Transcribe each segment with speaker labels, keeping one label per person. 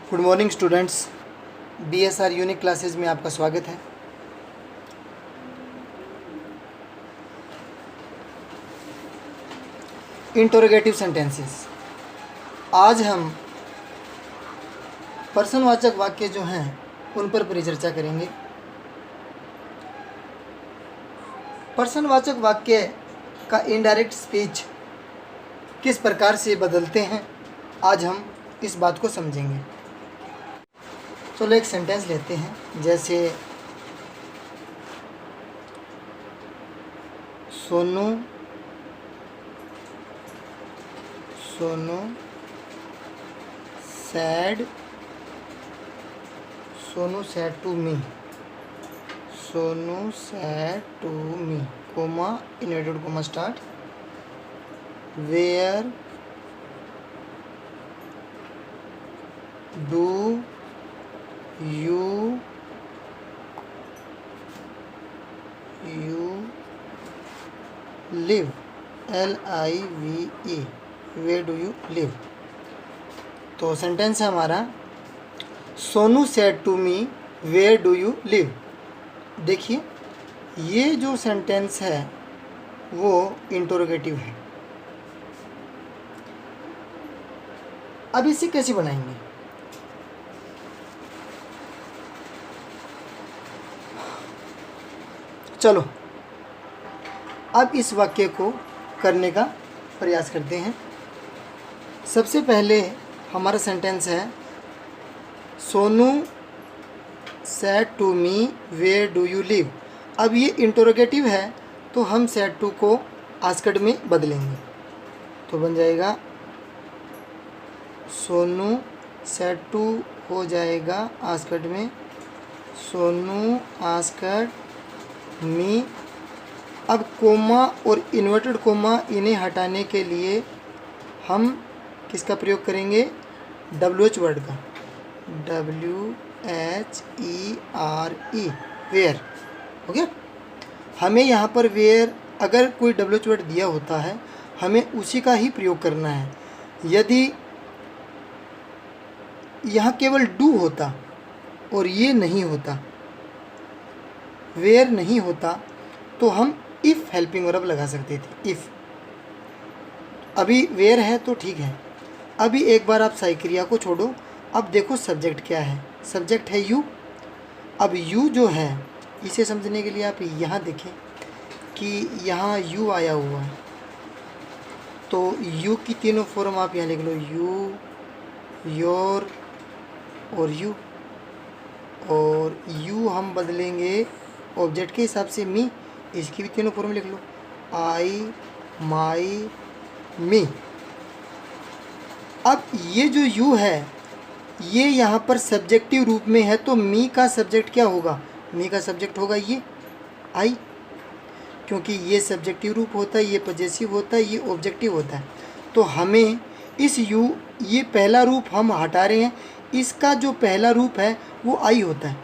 Speaker 1: Good morning students, BSR unique classes में आपका स्वागत है। Interrogative sentences. आज हम प्रश्नवाचक वाक्य जो हैं उन पर परिचर्चा करेंगे। प्रश्नवाचक वाक्य का इनडायरेक्ट स्पीच किस प्रकार से बदलते हैं, आज हम इस बात को समझेंगे। चलो एक सेंटेंस लेते हैं, जैसे Sonu said to me, comma, inverted comma start, where do you live, LIVE, where do you live। तो सेंटेंस है हमारा, Sonu said to me where do you live. देखिए, ये जो सेंटेंस है वो इंटरोगेटिव है। अब इसे कैसे बनाएंगे? चलो अब इस वाक्य को करने का प्रयास करते हैं। सबसे पहले हमारा सेंटेंस है, Sonu said to me where do you live. अब ये इंटरोगेटिव है तो हम सेड टू को आस्क्ड में बदलेंगे, तो बन जाएगा सोनू सेड टू हो जाएगा आस्क्ड में सोनू आस्क्ड मी। अब कोमा और इन्वर्टेड कोमा इन्हें हटाने के लिए हम किसका प्रयोग करेंगे? WH वर्ड का, WHERE, वेयर। ओके, हमें यहाँ पर वेयर, अगर कोई WH वर्ड दिया होता है हमें उसी का ही प्रयोग करना है। यदि यहाँ केवल डू होता और ये नहीं होता, वेयर नहीं होता, तो हम इफ़ हेल्पिंग वर्ब लगा सकते थे। इफ़, अभी वेयर है तो ठीक है। अभी एक बार आप साई क्रिया को छोड़ो, अब देखो सब्जेक्ट क्या है। सब्जेक्ट है यू। अब यू जो है, इसे समझने के लिए आप यहाँ देखें कि यहाँ यू आया हुआ है, तो यू की तीनों फॉर्म आप यहाँ लिख लो, यू, योर और यू। और यू हम बदलेंगे ऑब्जेक्ट के हिसाब से, मी, इसकी भी तीनों फॉर्म लिख लो, आई, माई, मी। अब ये जो यू है ये यहाँ पर सब्जेक्टिव रूप में है, तो मी का सब्जेक्ट क्या होगा? मी का सब्जेक्ट होगा ये आई, क्योंकि ये सब्जेक्टिव रूप होता है, ये पॉजेसिव होता है, ये ऑब्जेक्टिव होता है। तो हमें इस यू, ये पहला रूप हम हटा रहे हैं, इसका जो पहला रूप है वो आई होता है,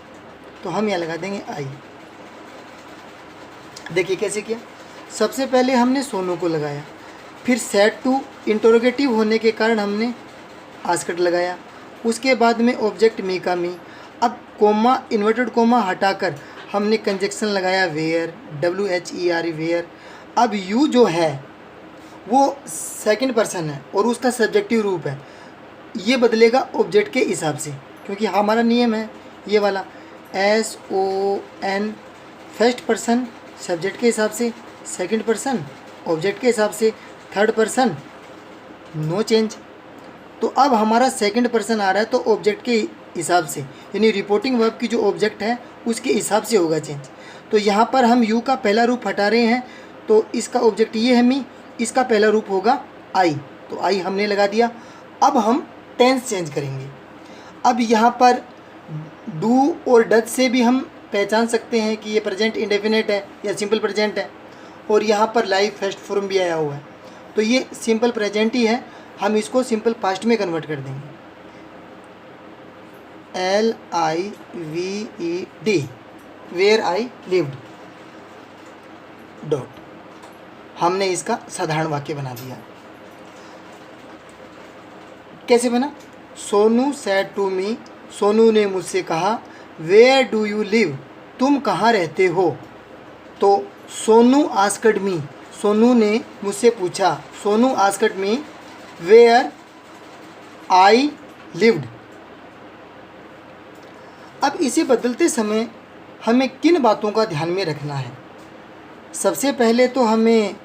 Speaker 1: तो हम यहाँ लगा देंगे आई। देखिए कैसे किया। सबसे पहले हमने सोनू को लगाया, फिर सेड टू इंटरोगेटिव होने के कारण हमने आस्क्ड लगाया, उसके बाद में ऑब्जेक्ट मी का मी। अब कोमा, इन्वर्टेड कोमा हटाकर हमने कंजक्शन लगाया वेयर, WHERE, वेयर। अब यू जो है वो सेकंड पर्सन है और उसका सब्जेक्टिव रूप है, ये बदलेगा ऑब्जेक्ट के हिसाब से, क्योंकि हमारा नियम है ये वाला, SON फर्स्ट पर्सन सब्जेक्ट के हिसाब से, सेकंड पर्सन ऑब्जेक्ट के हिसाब से, थर्ड पर्सन नो चेंज। तो अब हमारा सेकंड पर्सन आ रहा है तो ऑब्जेक्ट के हिसाब से, यानी रिपोर्टिंग वर्ब की जो ऑब्जेक्ट है उसके हिसाब से होगा चेंज। तो यहाँ पर हम यू का पहला रूप हटा रहे हैं, तो इसका ऑब्जेक्ट ये है मी, इसका पहला रूप होगा आई, तो आई हमने लगा दिया। अब हम टेंस चेंज करेंगे। अब यहाँ पर डू और डज से भी हम पहचान सकते हैं कि ये प्रेजेंट इंडेफिनेट है या सिंपल प्रेजेंट है, और यहाँ पर लाइव फर्स्ट फॉर्म भी आया हुआ है, तो ये सिंपल प्रेजेंट ही है। हम इसको सिंपल पास्ट में कन्वर्ट कर देंगे, LIVED, where I lived, dot. हमने इसका साधारण वाक्य बना दिया। कैसे बना? Sonu said to me, Sonu ने मुझसे कहा, वेयर डू यू लिव, तुम कहाँ रहते हो। तो सोनू आस्क्ड मी, सोनू ने मुझसे पूछा, Sonu asked me where I lived. अब इसे बदलते समय हमें किन बातों का ध्यान में रखना है। सबसे पहले तो हमें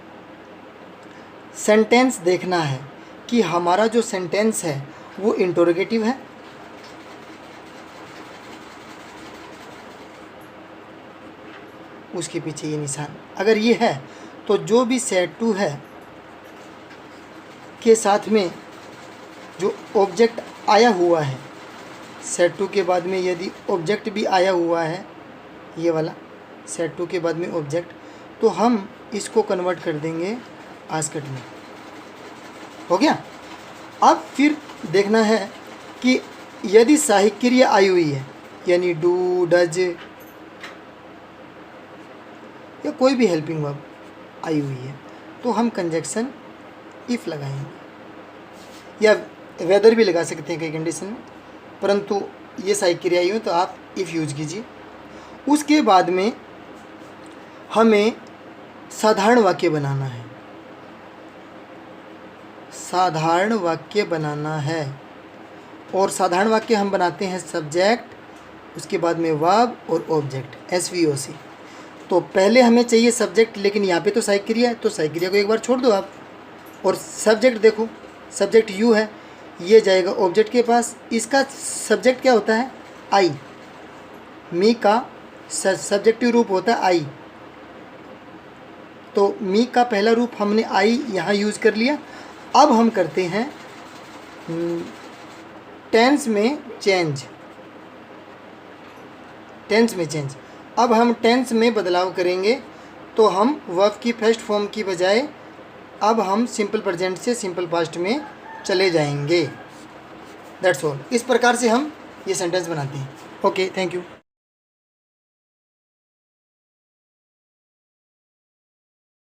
Speaker 1: सेंटेंस देखना है कि हमारा जो सेंटेंस है वो इंटरोगेटिव है, उसके पीछे ये निशान, अगर ये है तो जो भी सेड टू है के साथ में जो ऑब्जेक्ट आया हुआ है, सेड टू के बाद में यदि ऑब्जेक्ट भी आया हुआ है, ये वाला सेड टू के बाद में ऑब्जेक्ट, तो हम इसको कन्वर्ट कर देंगे आस्क्ड में। हो गया। अब फिर देखना है कि यदि सहायक क्रिया आई हुई है, यानी डू, डज या कोई भी हेल्पिंग वर्ब आई हुई है, तो हम कंजक्शन इफ़ लगाएंगे, या वेदर भी लगा सकते हैं कई कंडीशन में, परंतु ये सहायक क्रिया आई हो तो आप इफ़ यूज कीजिए। उसके बाद में हमें साधारण वाक्य बनाना है, साधारण वाक्य बनाना है। और साधारण वाक्य हम बनाते हैं सब्जेक्ट, उसके बाद में वर्ब और ऑब्जेक्ट, SVOC। तो पहले हमें चाहिए सब्जेक्ट, लेकिन यहाँ पे तो सहायक क्रिया है, तो सहायक क्रिया को एक बार छोड़ दो आप, और सब्जेक्ट देखो, सब्जेक्ट यू है, ये जाएगा ऑब्जेक्ट के पास। इसका सब्जेक्ट क्या होता है, आई। मी का सब्जेक्टिव रूप होता है आई, तो मी का पहला रूप हमने आई यहाँ यूज़ कर लिया। अब हम करते हैं टेंस में चेंज, टेंस में चेंज। अब हम टेंस में बदलाव करेंगे, तो हम वर्ब की फर्स्ट फॉर्म की बजाय अब हम सिंपल प्रेजेंट से सिंपल पास्ट में चले जाएंगे। That's all. इस प्रकार से हम ये सेंटेंस बनाते हैं। Okay, thank you.